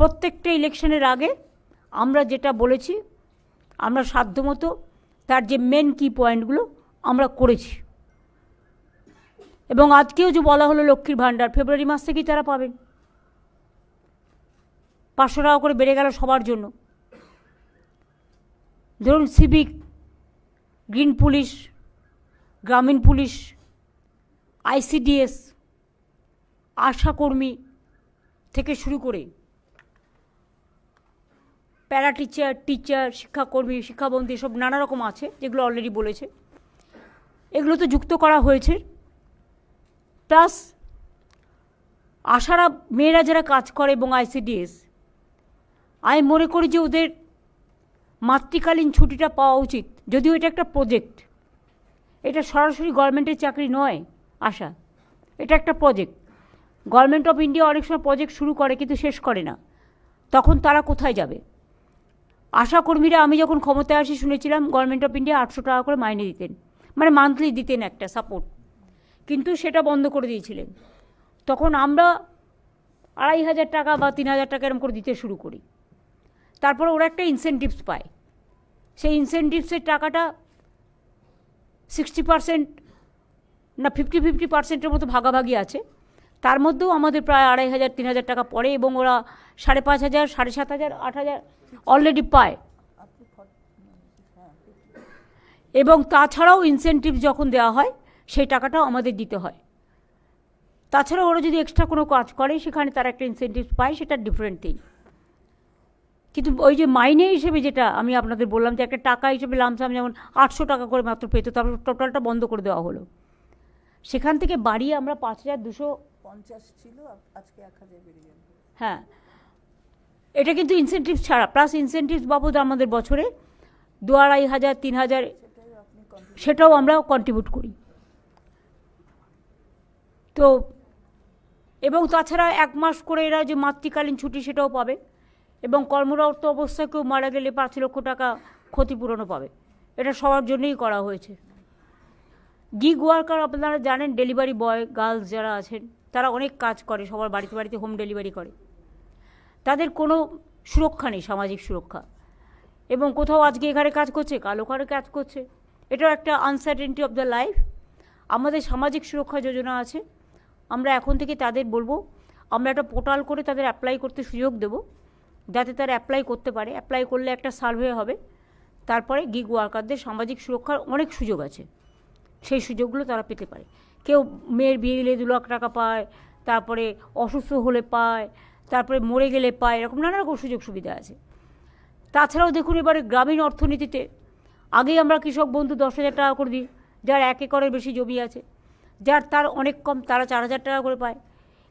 প্রত্যেকটা ইলেকশনের আগে আমরা যেটা বলেছি, আমরা সাধ্যমতো তার যে মেন কি পয়েন্টগুলো আমরা করেছি। এবং আজকেও যে বলা হলো লক্ষ্মীর ভাণ্ডার, ফেব্রুয়ারি মাস থেকেই তারা পাবেন। 500 টাকা করে বেড়ে গেল সবার জন্য। ধরুন সিভিক, গ্রিন পুলিশ, গ্রামীণ পুলিশ, আইসিডিএস, আশাকর্মী থেকে শুরু করে প্যারা টিচার, টিচার, শিক্ষাকর্মী, শিক্ষাবন্ধী, সব নানা রকম আছে যেগুলো অলরেডি বলেছে, এগুলো তো যুক্ত করা হয়েছে। প্লাস আশারা মেয়েরা যারা কাজ করে এবং আইসিডিএস, আমি মনে করি যে ওদের মাতৃকালীন ছুটিটা পাওয়া উচিত। যদিও এটা একটা প্রজেক্ট, এটা সরাসরি গভর্নমেন্টের চাকরি নয় আশা, এটা একটা প্রজেক্ট। গভর্নমেন্ট অফ ইন্ডিয়া অনেক সময় প্রজেক্ট শুরু করে কিন্তু শেষ করে না, তখন তারা কোথায় যাবে? আশাকর্মীরা আমি যখন ক্ষমতায় আসি শুনেছিলাম গভর্নমেন্ট অফ ইন্ডিয়া 800 টাকা করে মাইনে দিতেন, মানে মান্থলি দিতেন একটা সাপোর্ট, কিন্তু সেটা বন্ধ করে দিয়েছিলেন। তখন আমরা 2500 টাকা বা 3000 টাকা এরকম করে দিতে শুরু করি। তারপরে ওরা একটা ইনসেন্টিভস পায়, সেই ইনসেন্টিভসের টাকাটা 60% না 50-50% মতো ভাগাভাগি আছে, তার মধ্যেও আমাদের প্রায় 2500-3000 টাকা পড়ে এবং ওরা 5500, 7500, 8000 অলরেডি পায়। এবং তাছাড়াও ইনসেন্টিভ যখন দেওয়া হয় সেই টাকাটাও আমাদের দিতে হয়। তাছাড়াও ওরা যদি এক্সট্রা কোনো কাজ করে সেখানে তারা একটা ইনসেন্টিভ পায়, সেটা ডিফারেন্ট থিং। কিন্তু ওই যে মাইনে হিসেবে যেটা আমি আপনাদের বললাম যে একটা টাকা হিসেবে লামসাম যেমন 800 টাকা করে মাত্র পেত, তারপর টোটালটা বন্ধ করে দেওয়া হলো। সেখান থেকে বাড়িয়ে আমরা 5250 ছিল, আজকে 1000 বেড়ে গেল। হ্যাঁ, এটা কিন্তু ইনসেন্টিভ ছাড়া, প্লাস ইনসেন্টিভ বাবদ আমাদের বছরে 2500-3000 সেটাও আমরা কন্ট্রিবিউট করি। তো এবং তাছাড়া 1 মাস করে এরা যে মাতৃকালীন ছুটি সেটাও পাবে, এবং কর্মরত অবস্থায় কেউ মারা গেলে 5 লক্ষ টাকা ক্ষতিপূরণও পাবে। এটা সবার জন্যই করা হয়েছে। গিগ ওয়ার্কার আপনারা জানেন, ডেলিভারি বয়, গার্লস যারা আছেন তারা অনেক কাজ করে, সবার বাড়িতে বাড়িতে হোম ডেলিভারি করে, তাদের কোনো সুরক্ষা নেই, সামাজিক সুরক্ষা। এবং কোথাও আজকে এখানে কাজ করছে, কাল ওখানে কাজ করছে, এটাও একটা আনসার্টেনিটি অফ দ্য লাইফ। আমাদের সামাজিক সুরক্ষা যোজনা আছে, আমরা এখন থেকে তাদের বলবো, আমরা একটা পোর্টাল করে তাদের অ্যাপ্লাই করতে সুযোগ দেব, যাতে তারা অ্যাপ্লাই করতে পারে। অ্যাপ্লাই করলে একটা সার্ভে হবে, তারপরে গিগ ওয়ার্কারদের সামাজিক সুরক্ষার অনেক সুযোগ আছে, সেই সুযোগগুলো তারা পেতে পারে। কেউ মেয়ের বিয়ে দিলে 2 লাখ টাকা পায়, তারপরে অসুস্থ হলে পায়, তারপরে মরে গেলে পায়, এরকম নানা রকম সুযোগ সুবিধা আছে। তাছাড়াও দেখুন এবারে গ্রামীণ অর্থনীতিতে, আগেই আমরা কৃষক বন্ধু 10,000 টাকা করে দিই, যার 1 একরের বেশি জমি আছে, যার তার অনেক কম, তারা 4000 টাকা করে পায়।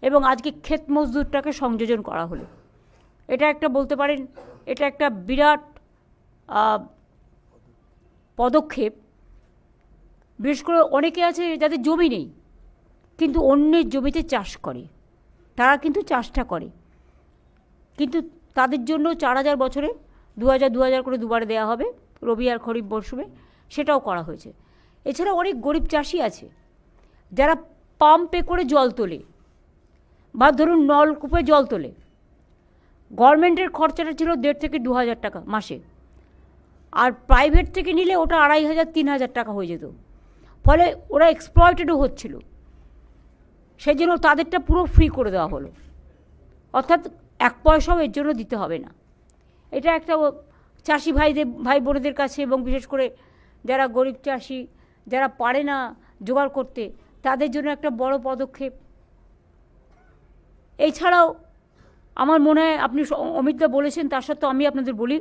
এবং আজকে ক্ষেত মজদুরটাকে সংযোজন করা হলো, এটা একটা বলতে পারেন এটা একটা বিরাট পদক্ষেপ। বিশেষ করে অনেকে আছে যাদের জমি নেই কিন্তু অন্যের জমিতে চাষ করে, তারা কিন্তু চাষটা করে, কিন্তু তাদের জন্য 4000 বছরে 2000 করে দুবারে দেওয়া হবে, রবি আর খরিফ মরশুমে, সেটাও করা হয়েছে। এছাড়া অনেক গরিব চাষি আছে যারা পাম্পে করে জল তোলে বা ধরুন নলকূপে জল তোলে। গভর্নমেন্টের খরচাটা ছিল 1,500 থেকে 2,000 টাকা মাসে, আর প্রাইভেট থেকে নিলে ওটা 2500-3000 টাকা হয়ে যেত। ফলে ওরা এক্সপ্লয়েটেডও হচ্ছিল, সেই জন্য তাদেরটা পুরো ফ্রি করে দেওয়া হলো, অর্থাৎ 1 পয়সাও এর জন্য দিতে হবে না। এটা একটা চাষি ভাই বোনেদের কাছে, এবং বিশেষ করে যারা গরিব চাষি, যারা পারে না জোগাড় করতে, তাদের জন্য একটা বড় পদক্ষেপ। এছাড়াও আমার মনে হয় আপনি অমিতদা বলেছেন, তার সত্ত্বেও আমি আপনাদের বলি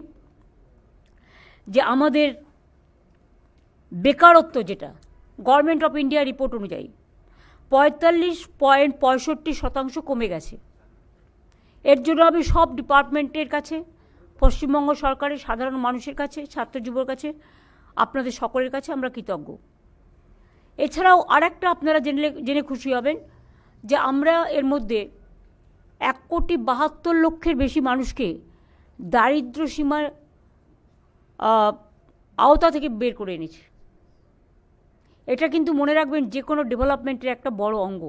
যে আমাদের বেকারত্ব, যেটা গভর্নমেন্ট অফ ইন্ডিয়া রিপোর্ট অনুযায়ী 45.65% কমে গেছে। এর জন্য আমি সব ডিপার্টমেন্টের কাছে, পশ্চিমবঙ্গ সরকারের সাধারণ মানুষের কাছে, ছাত্র যুবর কাছে, আপনাদের সকলের কাছে আমরা কৃতজ্ঞ। এছাড়াও আরেকটা আপনারা জেনে খুশি হবেন যে আমরা এর মধ্যে 1,72,00,000 বেশি মানুষকে দারিদ্র্য সীমার আওতা থেকে বের করে এনেছি। এটা কিন্তু মনে রাখবেন যে কোনো ডেভেলপমেন্টের একটা বড় অঙ্গ।